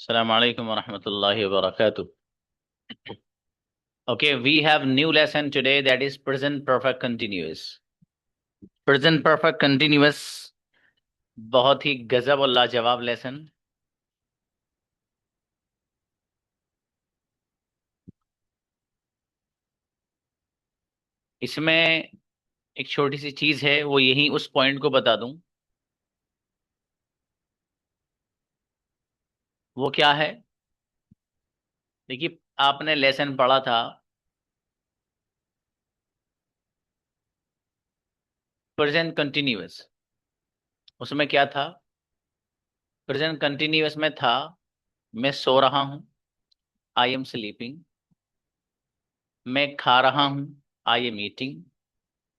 Assalamu alaikum wa rahmatullahi wa barakatuh. Okay, we have new lesson today, that is present perfect continuous. Present perfect continuous बहुत ही गजब और लाजवाब lesson. इसमें एक छोटी सी चीज है, वो यही उस पॉइंट को बता दूं। वो क्या है? देखिए, आपने लेसन पढ़ा था प्रेजेंट कंटिन्यूअस। उसमें क्या था? प्रेजेंट कंटिन्यूअस में था मैं सो रहा हूं, आई एम स्लीपिंग। मैं खा रहा हूं, आई एम ईटिंग।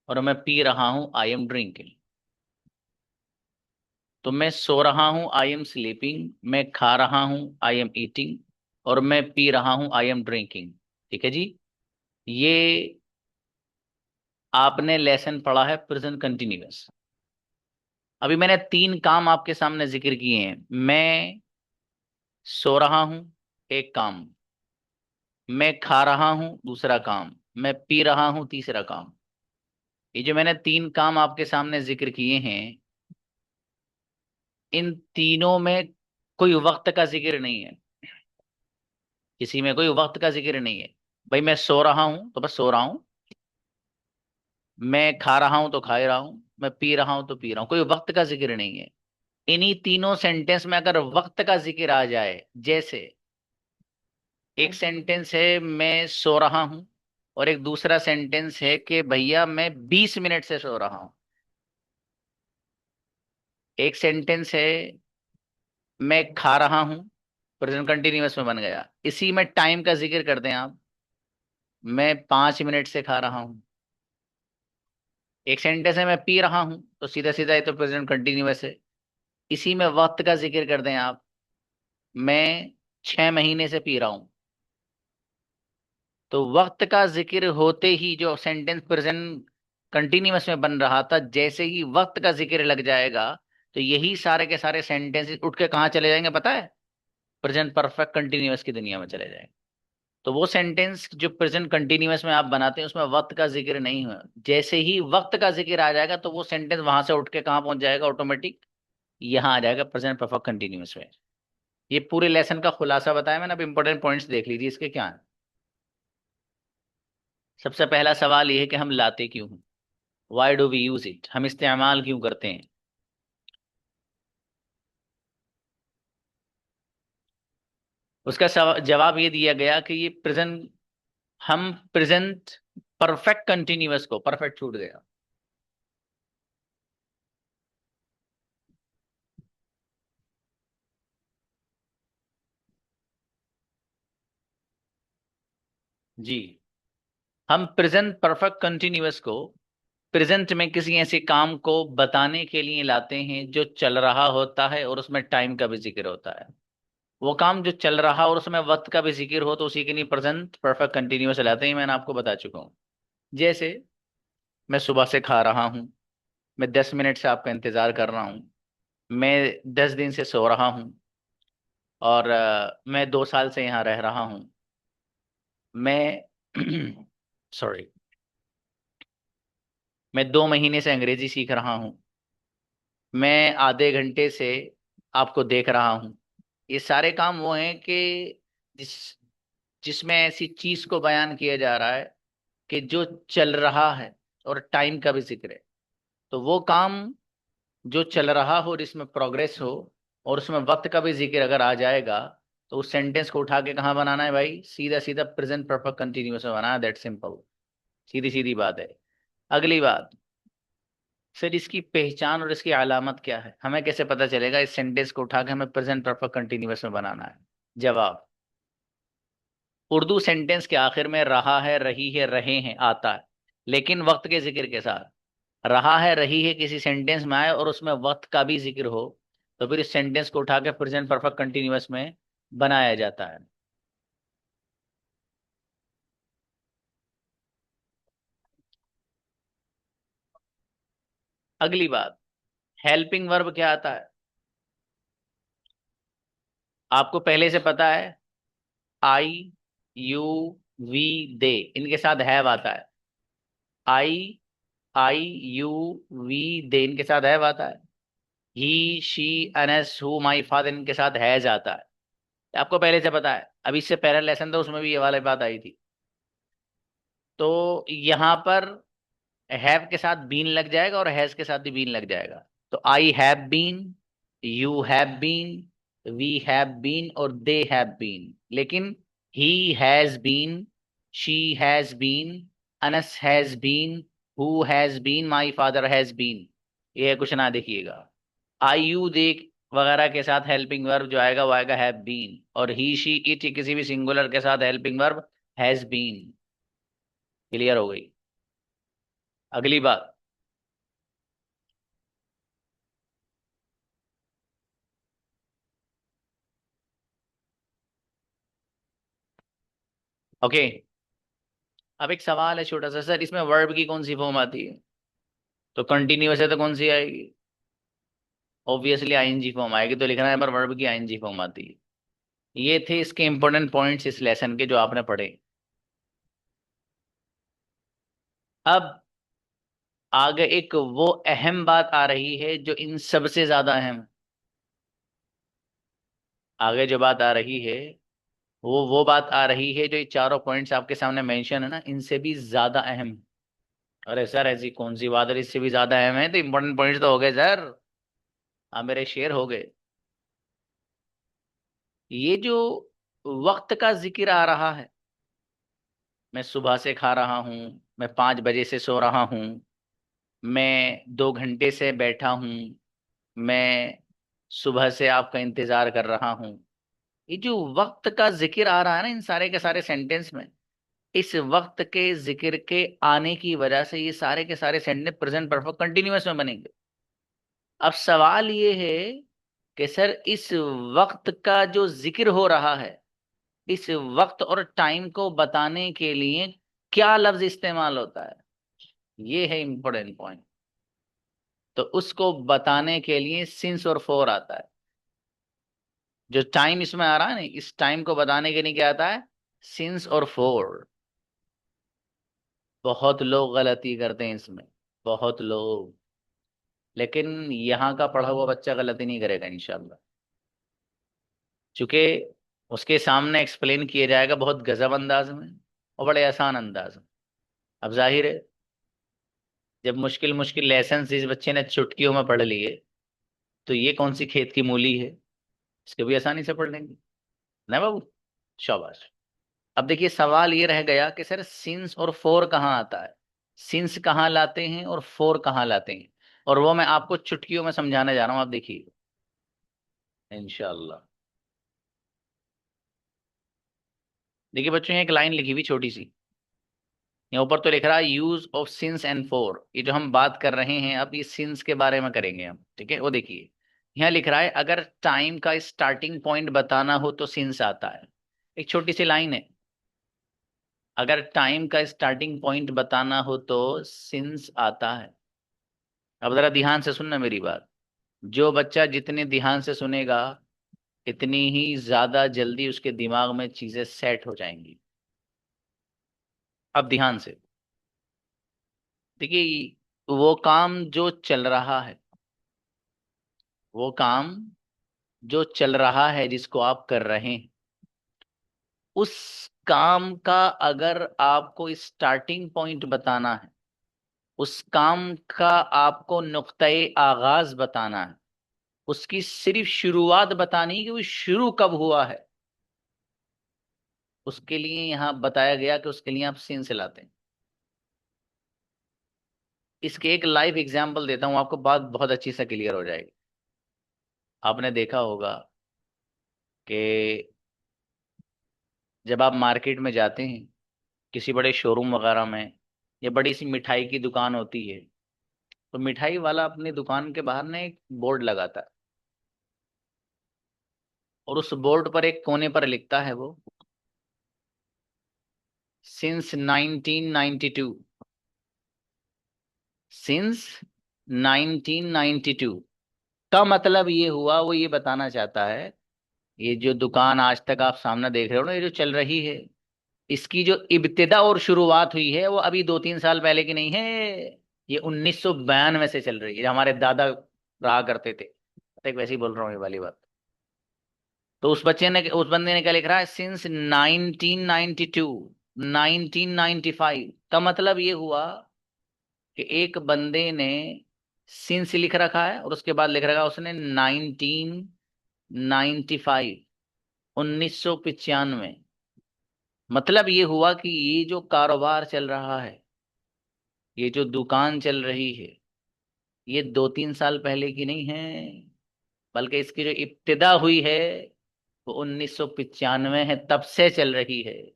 और मैं पी रहा हूं, आई एम ड्रिंकिंग। तो मैं सो रहा हूं, आई एम स्लीपिंग। मैं खा रहा हूं, आई एम ईटिंग। और मैं पी रहा हूं, आई एम ड्रिंकिंग। ठीक है जी। ये आपने लेसन पढ़ा है प्रेजेंट कंटिन्यूअस। अभी मैंने तीन काम आपके सामने जिक्र किए हैं। मैं सो रहा हूं, एक काम। मैं खा रहा हूं, दूसरा काम। मैं पी रहा हूं, तीसरा काम। ये जो मैंने तीन काम आपके सामने जिक्र किए हैं, इन तीनों में कोई वक्त का जिक्र नहीं है। किसी में कोई वक्त का जिक्र नहीं है। भाई मैं सो रहा हूं तो बस सो रहा हूं। मैं खा रहा हूं तो खा ही रहा हूं। मैं पी रहा हूं तो पी रहा हूं। कोई वक्त का जिक्र नहीं है। इन्हीं तीनों सेंटेंस में अगर वक्त का जिक्र आ जाए, जैसे एक सेंटेंस है मैं सो रहा हूं, और एक दूसरा सेंटेंस है कि भैया मैं 20 मिनट से सो रहा हूं। एक सेंटेंस है मैं खा रहा हूं, प्रेजेंट कंटिन्यूअस में बन गया। इसी में टाइम का जिक्र कर दें आप, मैं 5 मिनट से खा रहा हूं। एक सेंटेंस है मैं पी रहा हूं, तो सीधा सीधा ये तो प्रेजेंट कंटिन्यूअस है। इसी में वक्त का जिक्र कर दें आप, मैं 6 महीने से पी रहा हूं। तो वक्त का जिक्र होते ही जो सेंटेंस प्रेजेंट कंटिन्यूअस में बन रहा था, जैसे ही वक्त का जिक्र लग जाएगा, तो यही सारे के सारे सेंटेंसेस उठ के कहाँ चले जाएंगे पता है? प्रेजेंट परफेक्ट कंटिन्यूअस की दुनिया में चले जाएंगे। तो वो सेंटेंस जो प्रेजेंट कंटिन्यूअस में आप बनाते हैं, उसमें वक्त का जिक्र नहीं हुआ। जैसे ही वक्त का जिक्र आ जाएगा, तो वो सेंटेंस वहां से उठ के कहाँ पहुंच जाएगा? ऑटोमेटिक यहाँ आ जाएगा प्रेजेंट परफेक्ट कंटिन्यूअस में। ये पूरे लेसन का खुलासा बताया मैंने। अब इंपॉर्टेंट पॉइंट्स देख लीजिए इसके क्या है। सबसे पहला सवाल ये है कि हम लाते क्यों हैं? Why do we use it? हम इस्तेमाल क्यों करते हैं? उसका जवाब ये दिया गया कि ये प्रेजेंट, हम प्रेजेंट परफेक्ट कंटिन्यूअस को, परफेक्ट छूट गया। जी, हम प्रेजेंट परफेक्ट कंटिन्यूअस को प्रेजेंट में किसी ऐसे काम को बताने के लिए लाते हैं जो चल रहा होता है और उसमें टाइम का भी जिक्र होता है। वो काम जो चल रहा और उसमें वक्त का भी जिक्र हो, तो उसी के लिए प्रेजेंट परफेक्ट कंटिन्यूअस लाते हैं। मैंने आपको बता चुका हूँ। जैसे मैं सुबह से खा रहा हूँ, मैं 10 मिनट से आपका इंतजार कर रहा हूँ। मैं 10 दिन से सो रहा हूँ, और मैं 2 साल से यहाँ रह रहा हूँ। मैं सॉरी, मैं 2 महीने से अंग्रेजी सीख रहा हूँ। मैं आधे घंटे से आपको देख रहा हूँ। ये सारे काम वो हैं कि जिस जिसमें ऐसी चीज को बयान किया जा रहा है कि जो चल रहा है और टाइम का भी जिक्र है। तो वो काम जो चल रहा हो और इसमें प्रोग्रेस हो, और उसमें वक्त का भी जिक्र अगर आ जाएगा, तो उस सेंटेंस को उठा के कहाँ बनाना है भाई? सीधा सीधा प्रेजेंट परफेक्ट कंटिन्यूअस में बनाना है। दैट सिंपल, सीधी सीधी बात है। अगली बात, फिर इसकी पहचान और इसकी अलामत क्या है? हमें कैसे पता चलेगा इस सेंटेंस को उठा के हमें प्रेजेंट परफेक्ट कंटिन्यूअस में बनाना है? जवाब, उर्दू सेंटेंस के आखिर में रहा है, रही है, रहे हैं आता है, लेकिन वक्त के जिक्र के साथ। रहा है, रही है किसी सेंटेंस में आए और उसमें वक्त का भी जिक्र हो, तो फिर इस सेंटेंस को उठा के प्रेजेंट परफेक्ट कंटिन्यूअस में बनाया जाता है। अगली बात, हेल्पिंग वर्ब क्या आता है? आपको पहले से पता है, आई, यू, वी, दे, इनके साथ हैव आता है। आई, आई, यू, वी, दे, इनके साथ हैव आता है। ही, शी, अनस, हु, माई फादर, इनके साथ हैज आता है। आपको पहले से पता है, अभी इससे पहला लेसन था उसमें भी ये वाली बात आई थी। तो यहाँ पर हैव के साथ बीन लग जाएगा और हैज के साथ भी बीन लग जाएगा। तो I have been, you have been, we have been और दे हैव बीन। लेकिन he has been, she has been, Anas has been, who has been, my father has been. ये कुछ ना देखिएगा। आई, यू, दे वगैरह के साथ हेल्पिंग वर्ब जो आएगा वो आएगा हैव बीन, और ही, शी, इट किसी भी सिंगुलर के साथ helping verb has been. Clear हो गई। अगली बात। ओके। अब एक सवाल है छोटा सा, सर इसमें वर्ब की कौन सी फॉर्म आती है? तो कंटिन्यूअस है तो कौन सी आएगी? ऑब्वियसली आईएनजी फॉर्म आएगी, तो लिखना है पर वर्ब की आईएनजी फॉर्म आती है। ये थे इसके इंपॉर्टेंट पॉइंट्स इस लेसन के जो आपने पढ़े। अब आगे एक वो अहम बात आ रही है जो इन सबसे ज्यादा अहम है। आगे जो बात आ रही है वो बात आ रही है जो ये चारों पॉइंट्स आपके सामने मेंशन है ना, इनसे भी ज्यादा अहम है। अरे सर ऐसी कौन सी बात है इससे भी ज्यादा अहम है? तो इंपॉर्टेंट पॉइंट्स तो हो गए सर, आप मेरे शेर हो गए। ये जो वक्त का जिक्र आ रहा है, मैं सुबह से खा रहा हूँ, मैं 5 बजे से सो रहा हूँ, मैं 2 घंटे से बैठा हूँ, मैं सुबह से आपका इंतजार कर रहा हूँ। ये जो वक्त का जिक्र आ रहा है ना इन सारे के सारे सेंटेंस में, इस वक्त के जिक्र के आने की वजह से ये सारे के सारे सेंटेंस प्रेजेंट परफेक्ट कंटिन्यूअस में बनेंगे। अब सवाल ये है कि सर इस वक्त का जो जिक्र हो रहा है, इस वक्त और टाइम को बताने के लिए क्या लफ्ज इस्तेमाल होता है? ये है इंपॉर्टेंट पॉइंट। तो उसको बताने के लिए सिंस और फोर आता है। जो टाइम इसमें आ रहा है ना, इस टाइम को बताने के लिए क्या आता है? सिंस और फोर। बहुत लोग गलती करते हैं इसमें, बहुत लोग। लेकिन यहाँ का पढ़ा हुआ बच्चा गलती नहीं करेगा इंशाल्लाह, क्योंकि उसके सामने एक्सप्लेन किया जाएगा बहुत गजब अंदाज में और बड़े आसान अंदाज में। अब जाहिर है, जब मुश्किल मुश्किल लेसन इस बच्चे ने चुटकियों में पढ़ लिए, तो ये कौन सी खेत की मूली है, इसको भी आसानी से पढ़ लेंगे ना बाबू। शाबाश। अब देखिए सवाल ये रह गया कि सर सिंस और फोर कहाँ आता है, सिंस कहाँ लाते हैं और फोर कहाँ लाते हैं, और वो मैं आपको चुटकियों में समझाने जा रहा हूँ, आप देखिए इंशाल्लाह। देखिए बच्चों यहाँ एक लाइन लिखी हुई छोटी सी, यहाँ ऊपर तो लिख रहा है use of since and four. ये जो हम बात कर रहे हैं अब, ये सिंस के बारे में करेंगे हम, ठीक है? वो देखिए यहाँ लिख रहा है अगर टाइम का स्टार्टिंग पॉइंट बताना हो तो सिंस आता है। एक छोटी सी लाइन है, अगर टाइम का स्टार्टिंग पॉइंट बताना हो तो सिंस आता है। अब जरा ध्यान से सुनना मेरी बात। जो बच्चा जितने ध्यान से सुनेगा, इतनी ही ज्यादा जल्दी उसके दिमाग में चीजें सेट हो जाएंगी। अब ध्यान से देखिए, वो काम जो चल रहा है, वो काम जो चल रहा है जिसको आप कर रहे हैं, उस काम का अगर आपको स्टार्टिंग पॉइंट बताना है, उस काम का आपको नुक्ते आगाज बताना है, उसकी सिर्फ शुरुआत बतानी है कि वो शुरू कब हुआ है, उसके लिए यहां बताया गया कि उसके लिए आप सीन से लाते हैं। इसके एक लाइव एग्जांपल देता हूं आपको, बात बहुत अच्छी से क्लियर हो जाएगी। आपने देखा होगा कि जब आप मार्केट में जाते हैं, किसी बड़े शोरूम वगैरह में, या बड़ी सी मिठाई की दुकान होती है, तो मिठाई वाला अपनी दुकान के बाहर ना एक बोर्ड लगाता है, और उस बोर्ड पर एक कोने पर लिखता है वो, सिंस 1992। सिंस 1992 का मतलब ये हुआ, वो ये बताना चाहता है ये जो दुकान आज तक आप सामने देख रहे हो ना, ये जो चल रही है, इसकी जो इब्तिदा और शुरुआत हुई है वो अभी 2-3 साल पहले की नहीं है। ये 1992 से चल रही है, हमारे दादा रहा करते थे। एक वैसे ही बोल रहा हूँ ये वाली बात। तो उस बंदे ने क्या लिख रहा है, सिंस 1992, 1995 का मतलब ये हुआ कि एक बंदे ने सिंस लिख रखा है और उसके बाद लिख रखा है उसने 1995, 1995। मतलब ये हुआ कि ये जो कारोबार चल रहा है, ये जो दुकान चल रही है, ये 2-3 साल पहले की नहीं है, बल्कि इसकी जो इब्तिदा हुई है वो 1995 है, तब से चल रही है।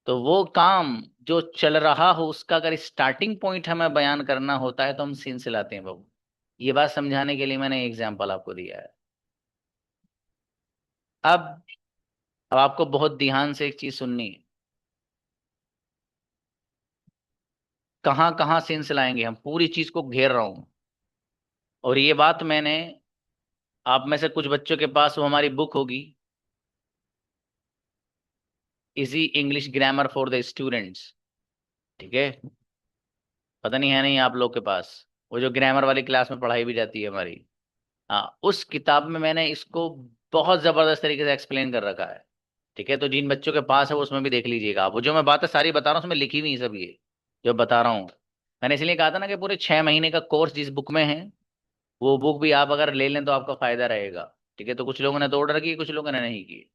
तो वो काम जो चल रहा हो उसका अगर स्टार्टिंग पॉइंट हमें बयान करना होता है तो हम सीन से लाते हैं बाबू। ये बात समझाने के लिए मैंने एग्जाम्पल आपको दिया है। अब अब आपको बहुत ध्यान से एक चीज सुननी है। कहाँ कहाँ सेंस लाएंगे, हम पूरी चीज को घेर रहा हूं। और ये बात मैंने, आप में से कुछ बच्चों के पास वो हमारी बुक होगी, easy English grammar for the students, ठीक है? पता नहीं है नहीं आप लोग के पास, वो जो ग्रामर वाली क्लास में पढ़ाई भी जाती है हमारी। हाँ, उस किताब में मैंने इसको बहुत जबरदस्त तरीके से एक्सप्लेन कर रखा है। ठीक है, तो जिन बच्चों के पास है वो उसमें भी देख लीजिएगा आप। वो जो मैं बातें सारी बता रहा हूँ उसमें लिखी हुई है सब, ये जो बता रहा हूँ। मैंने इसलिए कहा था ना कि पूरे 6 महीने का कोर्स जिस बुक में है, वो बुक भी आप अगर ले लें तो आपका फायदा रहेगा। ठीक है, तो कुछ लोगों ने तो ऑर्डर किए, कुछ लोगों ने नहीं किए,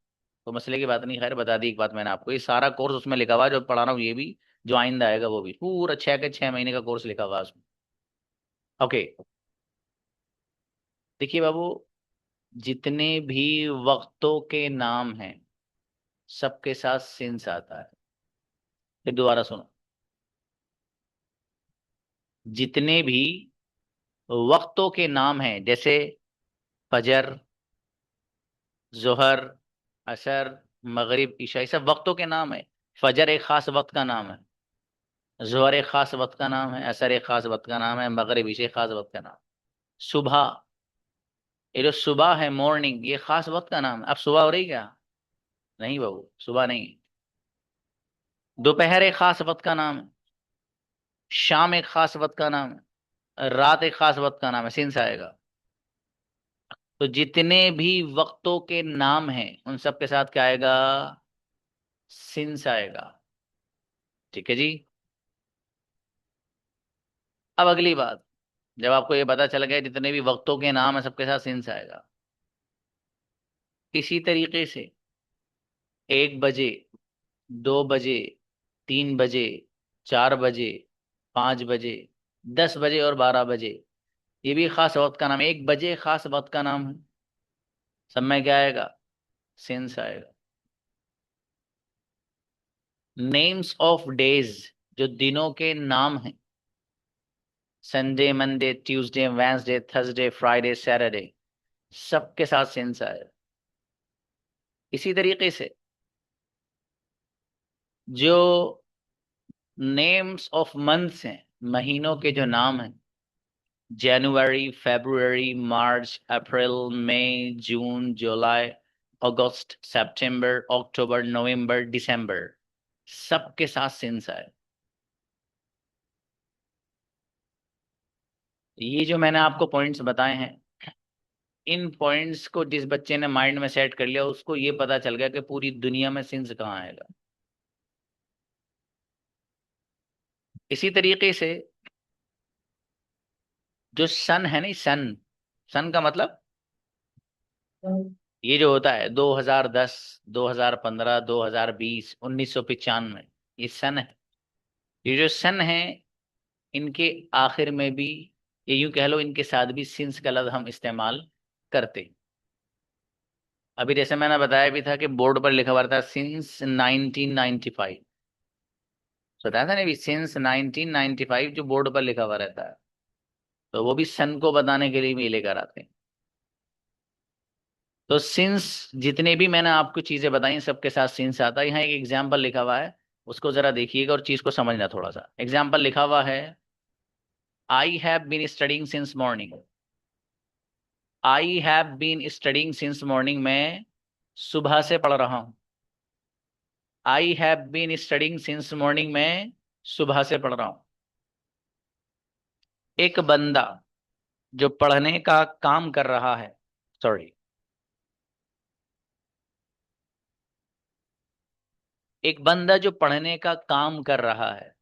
तो मसले की बात नहीं। खैर, बता दी एक बात मैंने आपको, ये सारा कोर्स उसमें लिखा हुआ है जो पढ़ा रहा हूँ, ये भी जो आइंदा आएगा वो भी पूरा 6 के 6 महीने का कोर्स लिखा हुआ है उसमें। ओके, देखिए बाबू, जितने भी वक्तों के नाम हैं सबके साथ सिंस आता है। फिर दोबारा सुनो, जितने भी वक्तों के नाम हैं, जैसे फजर, जोहर, असर, मगरिब, ईशा, ये सब वक्तों के नाम है। फजर एक खास वक्त का नाम है, जोहर एक खास वक्त का नाम है, असर एक खास वक्त का नाम है, मगरिब ईशा एक खास वक्त का नाम है। सुबह, ये जो सुबह है, मॉर्निंग, ये खास वक्त का नाम है। अब सुबह हो रही क्या? नहीं बाबू, सुबह नहीं। दोपहर एक खास वक्त का नाम है, शाम एक खास वक्त का नाम है, रात एक खास वक्त का नाम है, सिंस आएगा। तो जितने भी वक्तों के नाम हैं उन सब के साथ क्या आएगा? सिंस आएगा। ठीक है जी। अब अगली बात, जब आपको ये पता चल गया जितने भी वक्तों के नाम है सबके साथ सिंस आएगा, इसी तरीके से 1 बजे, 2 बजे, 3 बजे, 4 बजे, 5 बजे, 10 बजे और 12 बजे, ये भी खास वक्त का नाम है। 1 बजे खास वक्त का नाम है, सब में क्या आएगा? सिंस आएगा। नेम्स ऑफ डेज, जो दिनों के नाम हैं, Sunday, Monday, Tuesday, Wednesday, Thursday, Friday, Saturday, सबके साथ सेंस आए। इसी तरीके से जो नेम्स ऑफ मंथ्स हैं, महीनों के जो नाम हैं, जनवरी, फरवरी, मार्च, अप्रैल, मई, जून, जुलाई, अगस्त, सितंबर, अक्टूबर, नवंबर, दिसंबर, सबके साथ सेंस आए। ये जो मैंने आपको पॉइंट्स बताए हैं, इन पॉइंट्स को जिस बच्चे ने माइंड में सेट कर लिया उसको ये पता चल गया कि पूरी दुनिया में सिंस कहाँ आएगा। इसी तरीके से जो सन है नहीं, सन, सन का मतलब ये जो होता है 2010, 2015, 2020, 1995, ये सन है। ये जो सन है, इनके आखिर में भी, ये यूं कह लो, इनके साथ भी सिंस का लफ्ज हम इस्तेमाल करते। अभी जैसे मैंने बताया भी था कि बोर्ड पर लिखा हुआ था सिंस 1995, बताया था ना भी, सिंस 1995 जो बोर्ड पर लिखा हुआ रहता है, तो वो भी सन को बताने के लिए भी लेकर आते हैं। तो सिंस, जितने भी मैंने आपको चीजें बताई सबके साथ सिंस आता है। यहाँ एक एग्जाम्पल लिखा हुआ है, उसको जरा देखिएगा और चीज को समझना थोड़ा सा। एग्जाम्पल लिखा हुआ है, I have been studying since morning. I have been studying since morning में सुबह से पढ़ रहा हूं। I have been studying since morning, में सुबह से पढ़ रहा हूं। एक बंदा जो पढ़ने का काम कर रहा है, सॉरी, एक बंदा जो पढ़ने का काम कर रहा है,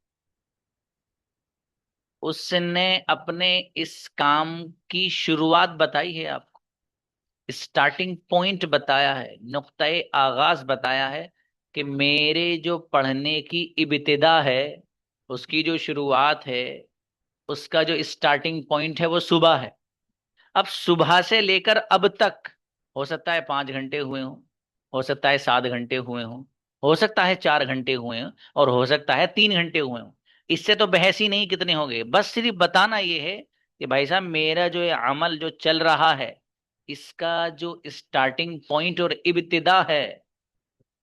उसने अपने इस काम की शुरुआत बताई है आपको, स्टार्टिंग पॉइंट बताया है, नुक्ताए आगाज बताया है कि मेरे जो पढ़ने की इब्तिदा है, उसकी जो शुरुआत है, उसका जो स्टार्टिंग पॉइंट है वो सुबह है। अब सुबह से लेकर अब तक, हो सकता है 5 घंटे हुए हों, हो सकता है 7 घंटे हुए हों, हो सकता है 4 घंटे हुए हों, और हो सकता है 3 घंटे हुए हों। इससे तो बहस ही नहीं कितने हो गए, बस सिर्फ बताना ये है कि भाई साहब मेरा जो ये अमल जो चल रहा है, इसका जो स्टार्टिंग पॉइंट और इब्तिदा है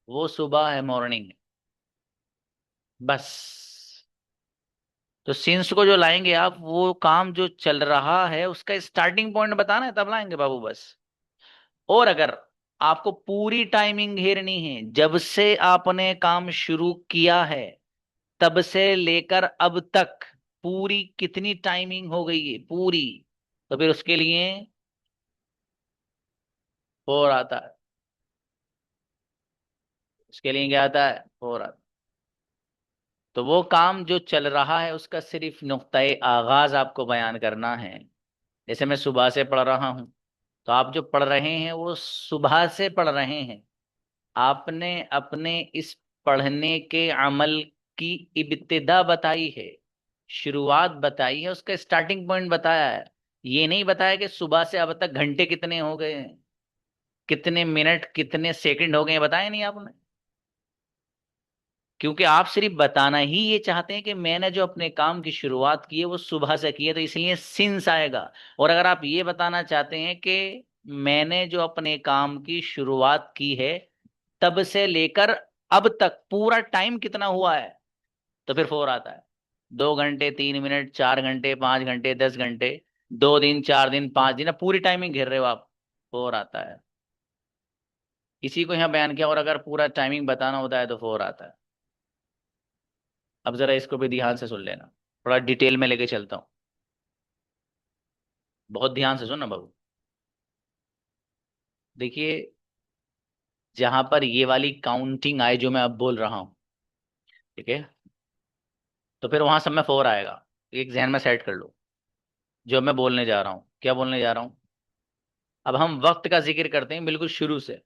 वो सुबह है, मॉर्निंग है। बस। तो सिंस को जो लाएंगे आप, वो काम जो चल रहा है उसका स्टार्टिंग पॉइंट बताना है, तब लाएंगे बाबू, बस। और अगर आपको पूरी टाइमिंग घेरनी है, जब से आपने काम शुरू किया है तब से लेकर अब तक पूरी कितनी टाइमिंग हो गई है पूरी, तो फिर उसके लिए फोर आता है। उसके लिए क्या आता है? फोर आता है। तो वो काम जो चल रहा है उसका सिर्फ नुक्ताए आगाज आपको बयान करना है। जैसे मैं सुबह से पढ़ रहा हूं, तो आप जो पढ़ रहे हैं वो सुबह से पढ़ रहे हैं। आपने अपने इस पढ़ने के अमल की इब्तिदा बताई है, शुरुआत बताई है, उसका स्टार्टिंग पॉइंट बताया है। ये नहीं बताया कि सुबह से अब तक घंटे कितने हो गए हैं, कितने मिनट कितने सेकंड हो गए हैं, बताया नहीं आपने। क्योंकि आप सिर्फ बताना ही ये चाहते हैं कि मैंने जो अपने काम की शुरुआत की है वो सुबह से की है, तो इसलिए सिंस आएगा। और अगर आप ये बताना चाहते हैं कि मैंने जो अपने काम की शुरुआत की है तब से लेकर अब तक पूरा टाइम कितना हुआ है, तो फिर फोर आता है। 2 घंटे, 3 मिनट, 4 घंटे, 5 घंटे, 10 घंटे, 2 दिन, 4 दिन, 5 दिन, अब पूरी टाइमिंग घेर रहे हो आप, फोर आता है। इसी को यहाँ बयान किया, और अगर पूरा टाइमिंग बताना होता है तो फोर आता है। अब जरा इसको भी ध्यान से सुन लेना, थोड़ा डिटेल में लेके चलता हूँ। बहुत ध्यान से सुनना बाबू। देखिए, जहां पर ये वाली काउंटिंग आए जो मैं अब बोल रहा हूँ, ठीक है, तो फिर वहां सब में फोर आएगा। एक जहन में सेट कर लो, जो मैं बोलने जा रहा हूँ, क्या बोलने जा रहा हूँ। अब हम वक्त का जिक्र करते हैं बिल्कुल शुरू से।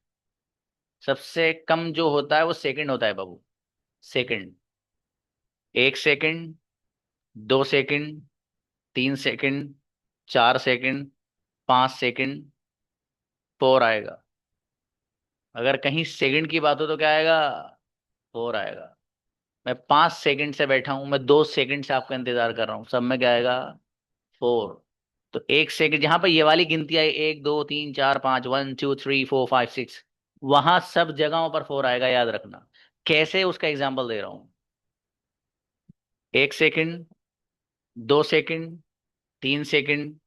सबसे कम जो होता है वो सेकंड होता है बाबू। Second. 1 second, 2 second, 3 second, 4 second, 5 second, four आएगा। अगर कहीं सेकंड की बात हो तो क्या आएगा? फोर आएगा। मैं 5 सेकंड से बैठा हूं, मैं 2 सेकंड से आपका इंतजार कर रहा हूं, सब में क्या आएगा? फोर। तो 1 सेकंड जहां पर ये वाली गिनती आई, 1, 2, 3, 4, 5, 1, 2, 3, 4, 5, 6, वहां सब जगहों पर फोर आएगा, याद रखना। कैसे, उसका एग्जाम्पल दे रहा हूं। 1 second, 2 second, 3 second,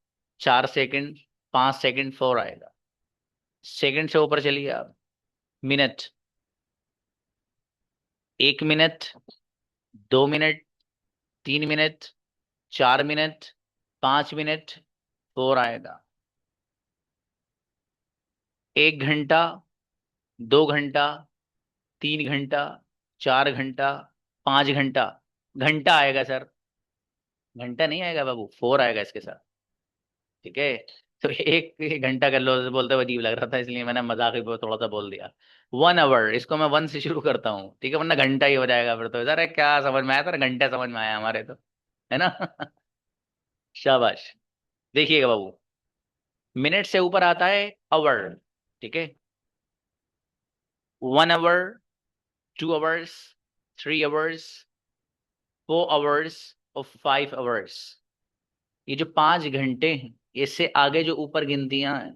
4 second, 5 second, four आएगा। सेकंड से ऊपर चलिए आप। Minute. 1 minute, 2 minute, 3 minute, 4 minute, 5 minute, four आएगा। 1 घंटा, 2 घंटा, 3 घंटा, 4 घंटा, 5 घंटा, घंटा आएगा सर। घंटा नहीं आएगा बाबू, फोर आएगा इसके साथ। ठीक है। तो एक घंटा कर लो, बोलते हुए अजीब लग रहा था इसलिए मैंने मजाक ही थोड़ा सा बोल दिया। 1 आवर, इसको मैं वन से शुरू करता हूँ, ठीक है, वरना घंटा ही हो जाएगा फिर तो। सर क्या समझ में आया सर? घंटा समझ में आया हमारे तो, है ना। शाबाश। देखिएगा बाबू, मिनट से ऊपर आता है आवर, ठीक है। 1 आवर, 2 आवर्स, 3 आवर्स, 4 आवर्स और 5 आवर्स। ये जो 5 घंटे हैं, इससे आगे जो ऊपर गिनतियां हैं,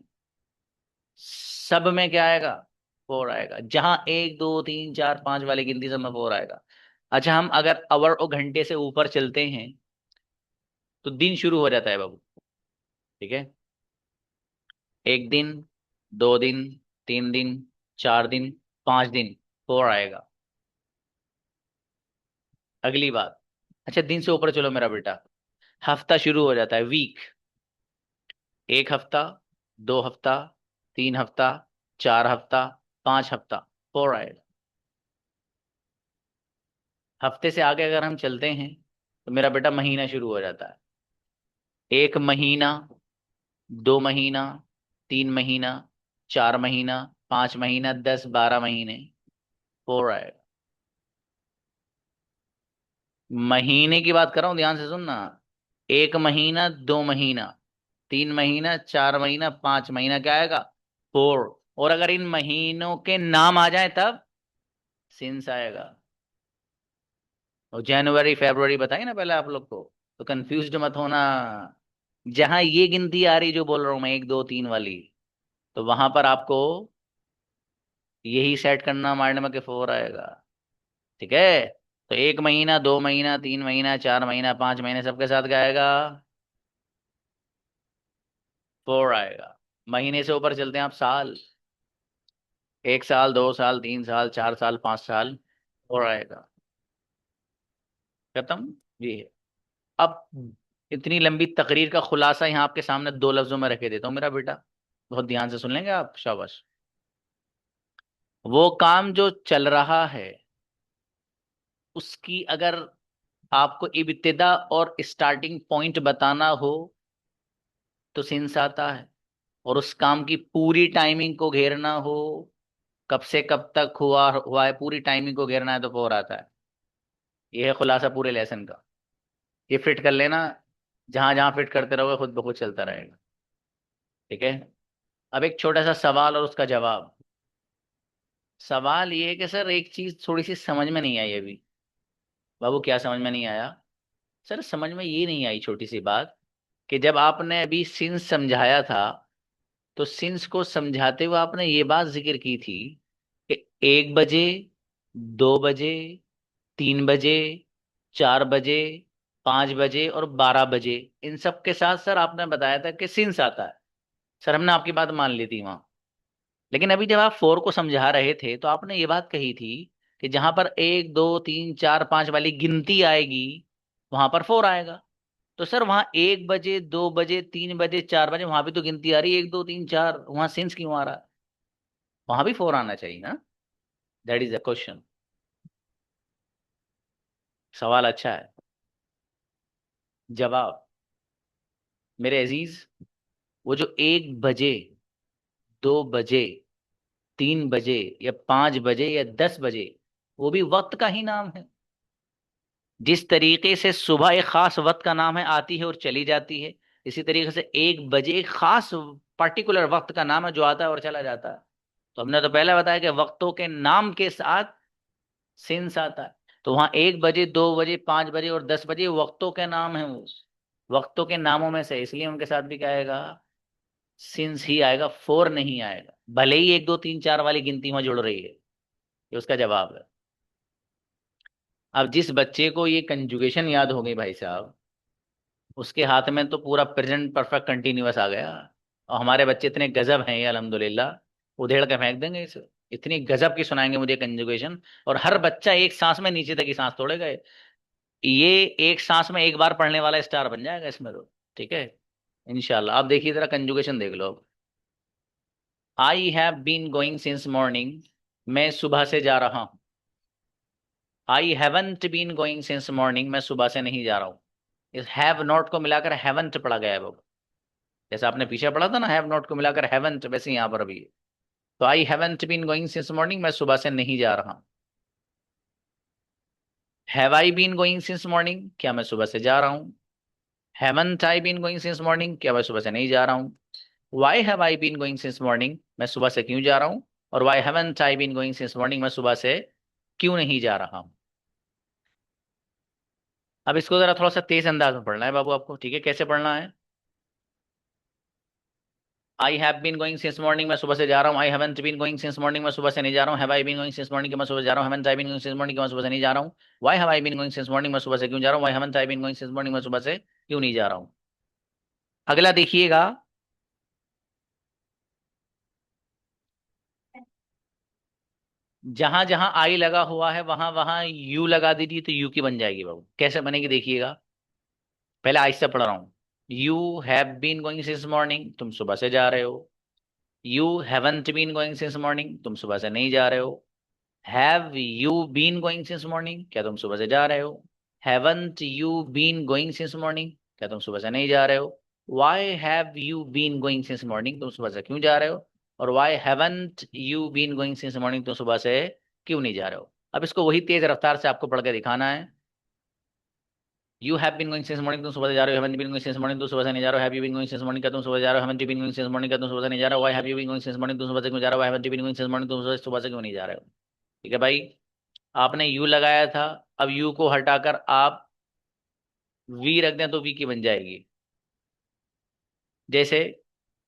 सब में क्या आएगा? फोर आएगा। जहां 1, 2, 3, 4, 5 वाली गिनती, सब में फोर आएगा। अच्छा, हम अगर आवर और घंटे से ऊपर चलते हैं तो दिन शुरू हो जाता है बाबू, ठीक है। 1 दिन, 2 दिन, 3 दिन, 4 दिन, 5 दिन, 4 आएगा। अगली बात, अच्छा दिन से ऊपर चलो मेरा बेटा। हफ्ता शुरू हो जाता है, वीक। 1 हफ्ता, 2 हफ्ता, 3 हफ्ता, 4 हफ्ता, 5 हफ्ता, 4 आएगा। हफ्ते से आगे अगर हम चलते हैं तो मेरा बेटा महीना शुरू हो जाता है। 1 महीना, 2 महीना, 3 महीना, 4 महीना, 5 महीना, 10, 12 महीने, 4 आएगा। महीने की बात कर रहा हूं, ध्यान से सुनना। 1 महीना, 2 महीना, 3 महीना, 4 महीना, 5 महीना, क्या आएगा? 4। और अगर इन महीनों के नाम आ जाए तब सिंस आएगा। और जनवरी फरवरी बताइए ना पहले आप लोग को, तो कंफ्यूज्ड मत होना। जहां ये गिनती आ रही जो बोल रहा हूं मैं, 1 2 3 वाली, तो वहां पर आपको यही सेट करना माइंड में कि 4 आएगा। ठीक है? तो 1 महीना, 2 महीना, 3 महीना, 4 महीना, 5 महीने, सबके साथ क्या आएगा? 4 आएगा। महीने से ऊपर चलते हैं आप, साल। 1 साल, 2 साल, 3 साल, 4 साल, 5 साल, 4 आएगा। खत्म। ये है। अब इतनी लंबी तकरीर का खुलासा यहाँ आपके सामने 2 लफ्जों में रखे देता हूँ मेरा बेटा। बहुत ध्यान से सुन लेंगे आप, शाबाश। वो काम जो चल रहा है उसकी अगर आपको इब्तिदा और स्टार्टिंग पॉइंट बताना हो तो सिंस आता है। और उस काम की पूरी टाइमिंग को घेरना हो, कब से कब तक हुआ हुआ है, पूरी टाइमिंग को घेरना है, तो फोर आता है। ये है खुलासा पूरे लेसन का। ये फिट कर लेना, जहां जहां फिट करते रहोगे खुद ब खुद चलता रहेगा। ठीक है? अब एक छोटा सा सवाल और उसका जवाब। सवाल ये है कि सर एक चीज थोड़ी सी समझ में नहीं आई अभी। बाबू क्या समझ में नहीं आया? सर समझ में ये नहीं आई छोटी सी बात, कि जब आपने अभी सिंस समझाया था तो सिंस को समझाते हुए आपने ये बात जिक्र की थी कि 1 बजे, 2 बजे, 3 बजे, 4 बजे, 5 बजे और 12 बजे, इन सब के साथ सर आपने बताया था कि सिंस आता है। सर हमने आपकी बात मान ली थी वहां। लेकिन अभी जब आप फोर को समझा रहे थे तो आपने ये बात कही थी कि जहां पर 1 2 3 4 5 वाली गिनती आएगी वहां पर फोर आएगा। तो सर वहां 1 बजे, 2 बजे, 3 बजे, 4 बजे, वहां भी तो गिनती आ रही है, 1 2 3 4, वहां सिंस क्यों आ रहा है? वहां भी फोर आना चाहिए ना। That is the question. सवाल अच्छा है। जवाब, मेरे अजीज, वो जो 1 बजे, 2 बजे, 3 बजे या 5 बजे या 10 बजे, वो भी वक्त का ही नाम है। जिस तरीके से सुबह एक खास वक्त का नाम है, आती है और चली जाती है, इसी तरीके से 1 बजे एक खास पर्टिकुलर वक्त का नाम है जो आता है और चला जाता है। तो हमने तो पहले बताया कि वक्तों के नाम के साथ सिंस आता है। तो वहां 1 बजे, 2 बजे, 5 बजे और 10 बजे वक्तों के नाम है, वो वक्तों के नामों में से, इसलिए उनके साथ भी क्या आएगा? सिंस ही आएगा, फोर नहीं आएगा, भले ही 1 2 3 4 वाली गिनती वहां जुड़ रही है। ये उसका जवाब है। अब जिस बच्चे को ये कंजुगेशन याद हो गई भाई साहब, उसके हाथ में तो पूरा प्रेजेंट परफेक्ट कंटिन्यूअस आ गया। और हमारे बच्चे इतने गजब हैं ये, अल्हम्दुलिल्लाह, उधेड़ के फेंक देंगे इसे। इतनी गजब की सुनाएंगे मुझे कंजुगेशन। और हर बच्चा एक सांस में नीचे तक की सांस तोड़ेगा। ये एक सांस में एक बार पढ़ने वाला स्टार बन जाएगा इसमें तो। ठीक है? इंशाल्लाह। आप देखिए जरा कंजुगेशन देख लो। I have been going since morning, मैं सुबह से जा रहा हूँ। I haven't been going since morning, मैं सुबह से नहीं जा रहा हूँ। इस हैव नॉट को मिलाकर हैवंट पढ़ा गया है वो। जैसा आपने पीछे पढ़ा था ना, हैव नॉट को मिलाकर हैवंट, वैसे यहाँ पर भी है। तो I haven't been going since morning, मैं सुबह से नहीं जा रहा हूँ। Have I been going since morning, क्या मैं सुबह से जा रहा हूँ? Haven't I been going since morning, क्या मैं सुबह से नहीं जा रहा हूँ? Why have I been going since morning, मैं सुबह से क्यों जा रहा हूँ? और why haven't I been going since morning, मैं सुबह से क्यों नहीं जा रहा हूँ? अब इसको जरा थोड़ा सा तेज अंदाज में पढ़ना है बाबू आपको। ठीक है? कैसे पढ़ना है? I have been going since morning, मैं सुबह से जा रहा हूँ। I haven't been going since morning, मैं सुबह से नहीं जा रहा हूँ। Have I been going since morning, मैं सुबह जा रहा हूँ। Haven't I been going since morning, मैं सुबह से नहीं जा रहा हूँ। Why have I been going since morning, मैं सुबह से क्यों जा रहा हूँ? Why haven't I been going since morning, मैं सुबह से क्यों नहीं जा रहा हूँ? अगला देखिएगा। जहां जहां आई लगा हुआ है वहां वहां यू लगा दीजिए तो यू की बन जाएगी बाबू। कैसे बनेगी देखिएगा। पहले आहिस्ते पढ़ रहा हूँ। You have been going since morning, तुम सुबह से जा रहे हो। You haven't been going since morning, तुम सुबह से नहीं जा रहे हो। Have you been going since morning, क्या तुम सुबह से जा रहे हो। Haven't you been going since morning, क्या तुम सुबह से नहीं जा रहे हो। Why have you been going since morning, तुम सुबह से क्यों जा रहे हो। और why haven't you been going since morning, तुम सुबह से क्यों नहीं जा रहे हो। अब इसको वही तेज रफ्तार से आपको पढ़ के दिखाना है। You have been going since morning, तुम सुबह से जा रहे हो। Haven't been going since morning, तुम सुबह से नहीं जा रहे हो। Have you been going since morning, क्या तुम सुबह से जा रहे हो। Haven't you been going since morning, क्या तुम सुबह से नहीं जा रहे हो। Why have you been going since morning, तुम सुबह से क्यों जा रहे हो। Why haven't you been going since morning, तुम सुबह से क्यों नहीं जा रहे हो। ठीक है भाई। आपने यू लगाया था, अब यू को हटाकर आप वी रख दें तो वी की बन जाएगी। जैसे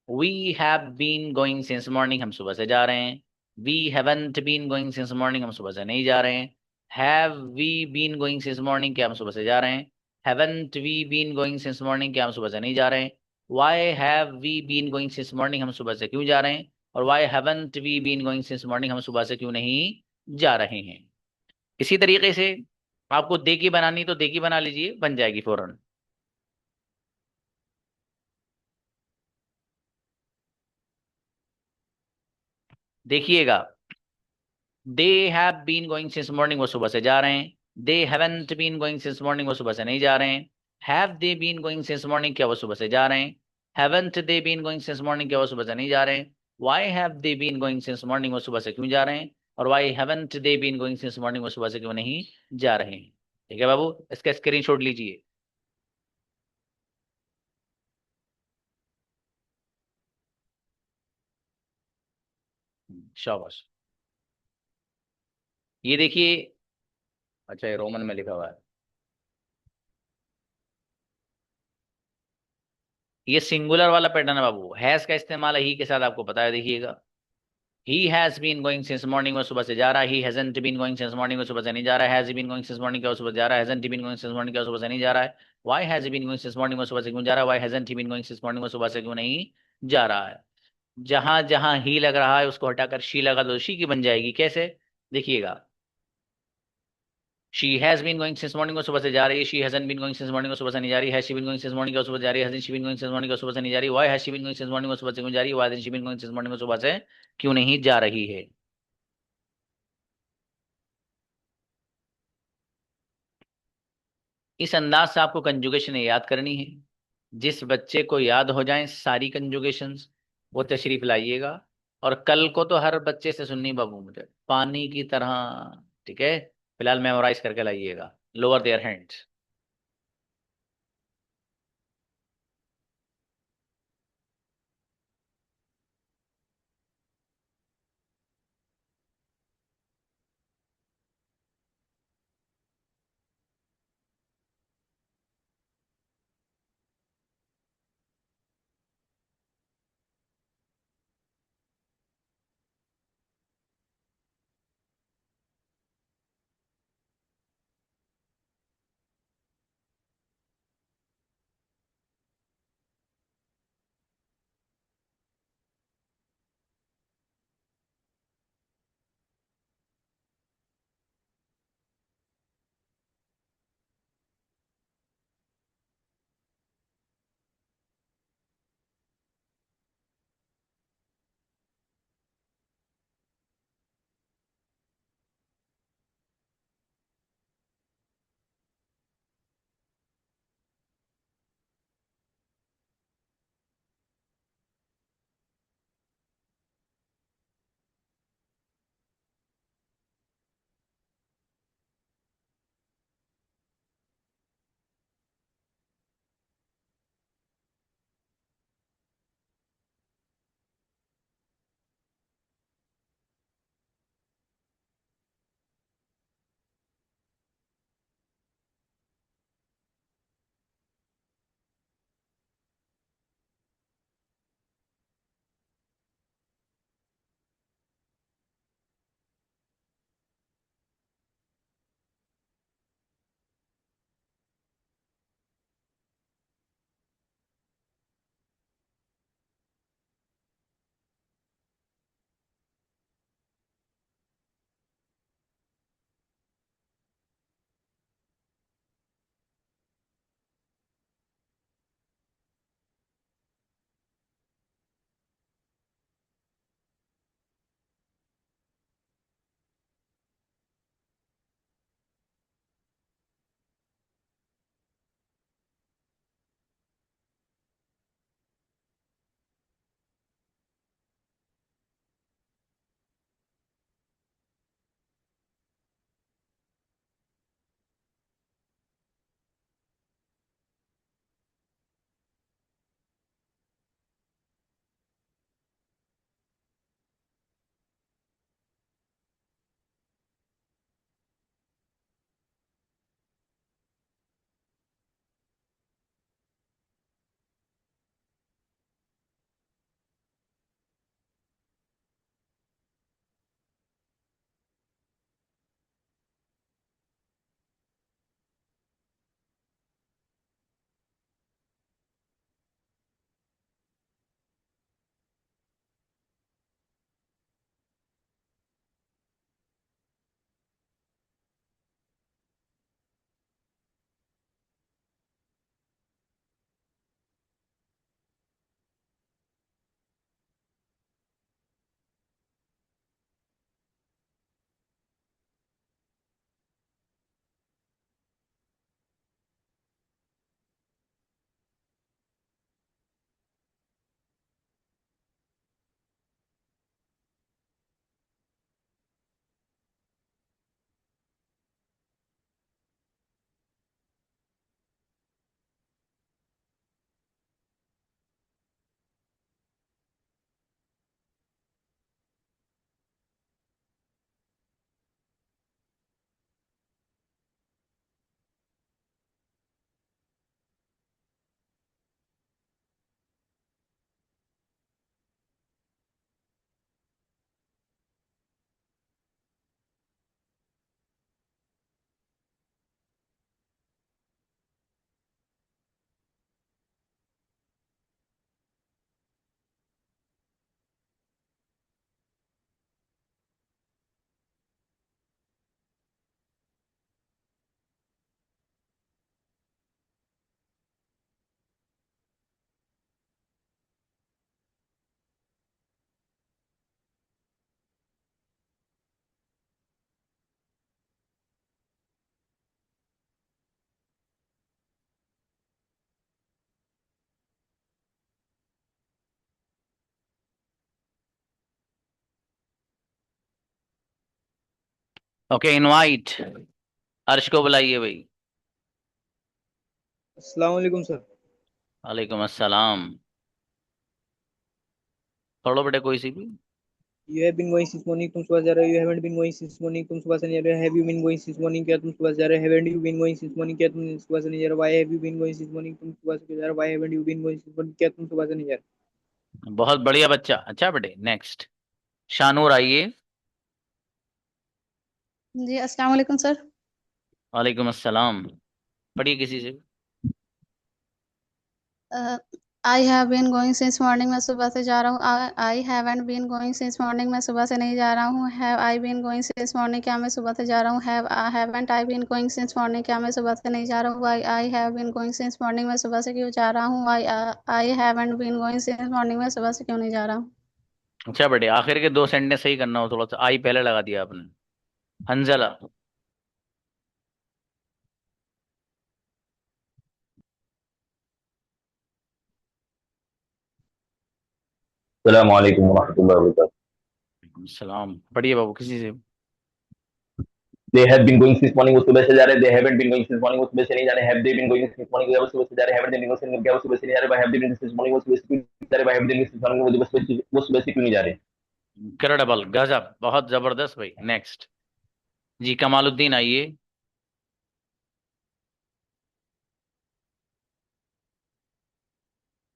we have been going since morning, हम सुबह से जा रहे हैं। We haven't been going since morning, हम सुबह से नहीं जा रहे हैं। Have we been going since morning, क्या हम सुबह से जा रहे हैं। Haven't we been going since morning, क्या हम सुबह से नहीं जा रहे हैं। Why have we been going since morning, हम सुबह से क्यों जा रहे हैं। और why haven't we been going since morning, हम सुबह से क्यों नहीं जा रहे हैं। इसी तरीके से आपको दे की बनानी तो दे की बना लीजिए, बन जाएगी फौरन। देखिएगा। They have been going since morning, वो सुबह से जा रहे हैं। They haven't been going since morning, वो सुबह से नहीं जा रहे हैं। Have they been going since morning, क्या वो सुबह से जा रहे हैं। Haven't they been going since morning, क्या वो सुबह से नहीं जा रहे हैं। Why have they been going since morning, वो सुबह से क्यों जा रहे हैं। और why haven't they been going since morning, वो सुबह से क्यों नहीं जा रहे हैं। ठीक है बाबू, इसका स्क्रीनशॉट लीजिए। शाबाश। ये देखिए। अच्छा, ये रोमन में लिखा हुआ है। ये सिंगुलर वाला पैटर्न है बाबू। हैज का इस्तेमाल ही के साथ आपको पता है, देखिएगा। He has been going since morning, वो सुबह से जा रहा है। He hasn't been going since morning, वो सुबह से नहीं जा रहा है। Has been going since morning, क्या वो सुबह से जा रहा है। Hasn't been going since morning, क्या वो सुबह से नहीं जा रहा है। Why has been going since morning, वो सुबह से क्यों जा रहा है। Why hasn't he been going since morning, वो सुबह से क्यों नहीं जा रहा है। जहां जहां ही लग रहा है उसको हटाकर शी लगा दो, शी की बन जाएगी। कैसे देखिएगा। She has been going since morning, वो सुबह से जा रही है। She hasn't been going since morning, वो सुबह से नहीं जा रही है। Has she been going since morning, क्या वो सुबह जा रही है। Hasn't she been going since morning, क्या वो सुबह से नहीं जा रही। Why has she been going since morning, वो सुबह से क्यों जा रही है। Why hasn't she been going since morning, वो सुबह से क्यों नहीं जा रही है। इस अंदाज से आपको कंजुगेशन याद करनी है। जिस बच्चे को याद हो जाएं सारी कंजुगेशंस, वो तशरीफ लाइएगा। और कल को तो हर बच्चे से सुननी बाबू, मुझे पानी की तरह। ठीक है। फिलहाल मेमोराइज करके लाइएगा। Lower their hands. Okay, invite. अर्श को बुलाइए भाई। अस्सलाम वालेकुम सर। वालेकुम अस्सलाम। पढ़ो बेटे कोई सी भी। You have been going since morning, तुम सुबह से जा रहे हो। You haven't been going since morning, तुम सुबह से नहीं जा रहे हो। Have you been going since morning, क्या तुम सुबह से जा रहे हो। Haven't you been going since morning, क्या तुम सुबह से नहीं जा रहे हो। Why have you been going since morning, तुम सुबह से क्यों जा रहे हो। Why haven't you been going since morning, क्या तुम सुबह से नहीं जा रहे बहुत बढ़िया बच्चा। अच्छा बेटे, नेक्स्ट। शानूर आइए। जी अस्सलाम वालेकुम सर। वालेकुम अस्सलाम। पढ़िए किसी से। I have been going since morning, मैं सुबह से जा रहा हूँ। I haven't been going since morning, मैं सुबह से नहीं जा रहा हूँ। Have I been going since morning, क्या मैं सुबह से जा रहा हूँ। Haven't I been going since morning, क्या मैं सुबह से नहीं जा रहा हूँ। I have been going since morning, मैं सुबह से क्यों जा रहा हूँ। I haven't been going since morning, मैं सुबह से क्यों नहीं जा रहा हूँ। अच्छा बेटे, आखिर के दो सेंटेंस सही करना हो, थोड़ा सा आई पहले लगा दिया आपने। हंजला। अस्सलाम वालेकुम वरहमतुल्लाहि वबरकातुहू। सलाम। पढ़िए बाबू किसी से। They have been going since morning, वो सुबह से जा रहे हैं। They haven't been going since morning, वो सुबह से नहीं जा रहे। Have they been going since morning, वो सुबह से जा रहे। Haven't they been going since, क्या वो सुबह से नहीं जा रहे। Why have they been since morning, वो सुबह से क्यों जा रहे। Why have they been since morning, वो सुबह से क्यों नहीं जा रहे। इनक्रेडिबल, गजब, बहुत जबरदस्त भाई। नेक्स्ट। जी कमालुद्दीन आइए।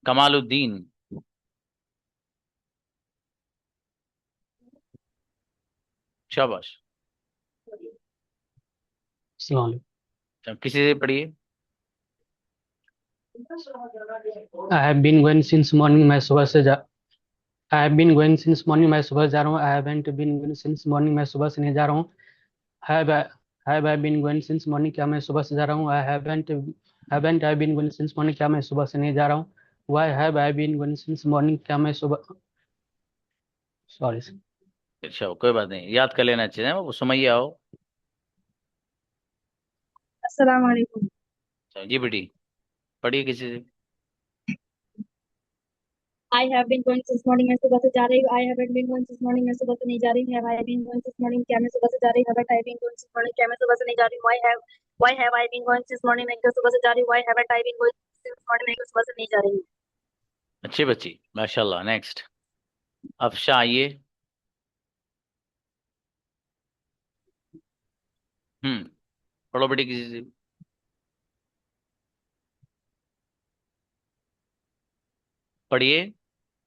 कमालुद्दीन। शाबाश। अस्सलाम अच्छा, किसी से पढ़िए। वालेकुम। I have been going since morning, मैं सुबह से जा I have been going since morning, मैं सुबह जा रहा हूँ। I haven't been going since morning, मैं सुबह से नहीं जा रहा हूँ। Have have I been going since morning, क्या मैं सुबह से जा रहा हूँ। I haven't I been going since morning, क्या मैं सुबह से नहीं जा रहा हूँ। Why have I been going since morning, क्या मैं सुबह सॉरी। अच्छा कोई बात नहीं, याद कर लेना चाहिए। वो सुमैया आओ। अस्सलाम वालेकुम। अच्छा, जी बेटी पढ़िए किसी से। I have been going since morning, मैं सुबह से जा रही हूँ। I haven't been going since morning, मैं सुबह से नहीं जा रही हूँ। Have I been going since morning, क्या मैं सुबह से जा रही हूँ। Haven't I been going since morning, क्या मैं सुबह से नहीं जा रही हूँ। Why have I been going since morning, मैं क्यों सुबह से जा रही हूँ। Why haven't I been going since morning, मैं क्यों सुबह से नहीं जा रही हूँ। अच्छी बच्ची, माशाल्लाह। नेक्स्ट। अफशा आइए। पढ़ो बेटी किसी से। पढ़िए।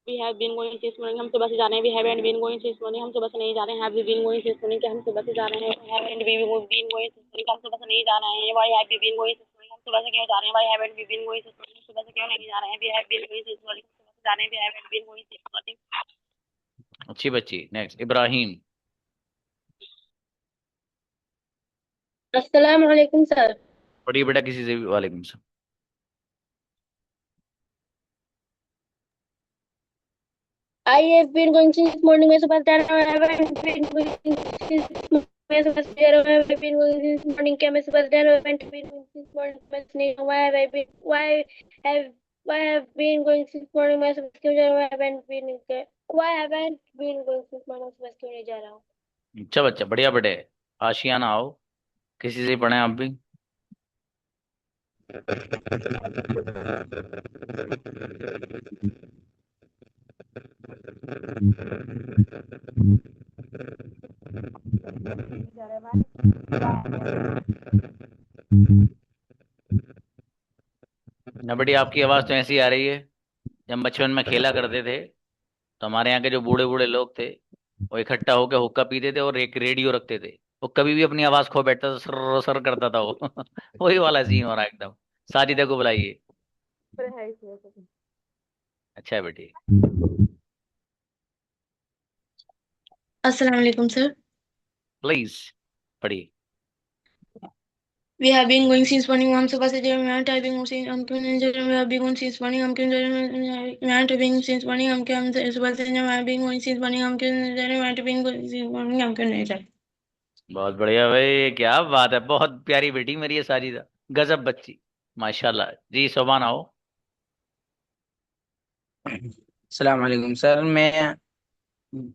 We have been going since morning, हम सुबह से जा रहे हैं। We haven't been going since morning, हम सुबह से नहीं जा रहे हैं। Have we been going since morning, क्या हम सुबह से जा रहे हैं। Haven't we been going since morning, हम सुबह से नहीं जा रहे हैं। Why have we been going since morning, हम सुबह से क्यों जा रहे हैं। Why haven't we been going since morning, सुबह से क्यों नहीं जा रहे हैं। We have been going since morning, सुबह से जा रहे हैं। We haven't been going since morning. अच्छी बच्ची। नेक्स्ट इब्राहिम। अस्सलाम वालेकुम सर। पढ़िए बेटा किसी से भी। वालेकुम सलाम। I have been going since morning, मैं सुबह से जा रहा हूँ। हैवंट बीन गोइंग सिंस मैं सुबह से जा रहा हूँ। Have been going since morning, क्या मैं सुबह से जा रहा हूँ। Haven't been going since morning, मैं नहीं। Why have been going since morning, मैं सुबह से क्यों जा रहा हूँ। Why haven't been going since morning, सुबह से क्यों नहीं जा रहा हूँ। अच्छा बच्चा, बढ़िया बेटे। आशियाना आओ। किसी से पढ़े आप भी। ना बेटी, आपकी आवाज तो ऐसी आ रही है। जब हम बचपन में खेला करते थे तो हमारे यहाँ के जो बूढ़े बूढ़े लोग थे, वो इकट्ठा होकर हुक्का पीते थे और एक रेडियो रखते थे। वो कभी भी अपनी आवाज खो बैठता था, सर सर करता था वो। वही वाला सीन हो रहा है एकदम। साजिदा को बुलाइए। अच्छा है बेटी। अस्सलाम वालेकुम सर। प्लीज पढ़िए। We have been going since morning, हम सुबह से जा रहे हैं। वी हैव बीन सिंस हम क्यों नहीं जा रहे हैं। We have been going since morning, हम क्यों जा रहे हैं। We have been since morning, हम क्यों हम सुबह से जा रहे हैं। We have been going since morning, हम क्यों नहीं जा रहे हैं। We have been going since morning, हम क्यों नहीं जा रहे। बहुत बढ़िया भाई, क्या बात है। बहुत प्यारी बेटी मेरी ये साजिदा। गजब बच्ची। माशाल्लाह। जी सोबान आओ। अस्सलाम वालेकुम सर। मैं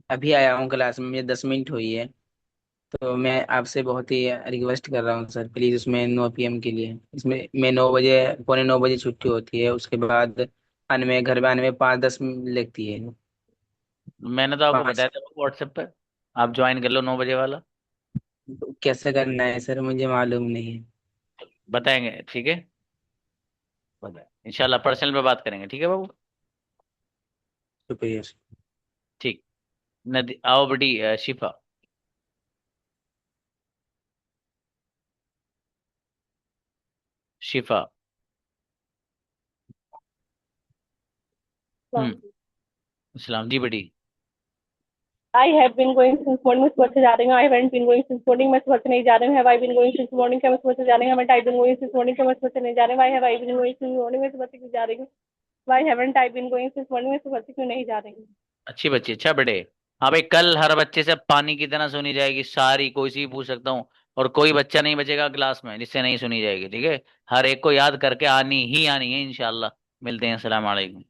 अभी आया हूँ क्लास में, 10 मिनट हुई है। तो मैं आपसे बहुत ही रिक्वेस्ट कर रहा हूँ सर, प्लीज उसमें 9 PM के लिए, इसमें मैं 9 बजे, पौने 9 बजे छुट्टी होती है, उसके बाद आने में, घर में आने में 5-10 मिनट लगती है। मैंने तो आपको पाँच। बताया था व्हाट्सएप पे, आप ज्वाइन कर लो 9 बजे वाला। तो कैसे करना है सर, मुझे मालूम नहीं है। बताएंगे, ठीक है, बताए इंशाल्लाह, पर्सनल पे बात करेंगे, ठीक है बाबू। शुक्रिया। ठीक। नदी आओ बेटी, शिफा। शिफा। हम्म। इस्लाम जी बेटी। I have been going since morning, मैं सुबह से जा रही हूँ। I haven't been going since morning, मैं सुबह से नहीं जा रही हूँ। Have I been going since morning, क्या मैं सुबह से जा रही हूँ। Haven't I been going since morning, क्या मैं सुबह से नहीं जा रही हूँ। Why have I been going since morning, मैं सुबह से क्यों जा रही हूँ। Why haven't I been going since morning, मैं सुबह से क्यों नहीं जा रही हूँ। अच्छी बच्ची, अच्छा बेटे। हाँ भाई, कल हर बच्चे से पानी की तरह सुनी जाएगी सारी, कोई सी भी पूछ सकता हूँ। और कोई बच्चा नहीं बचेगा क्लास में जिससे नहीं सुनी जाएगी, ठीक है। हर एक को याद करके आनी ही आनी है इंशाल्लाह। मिलते हैं, अस्सलाम वालेकुम।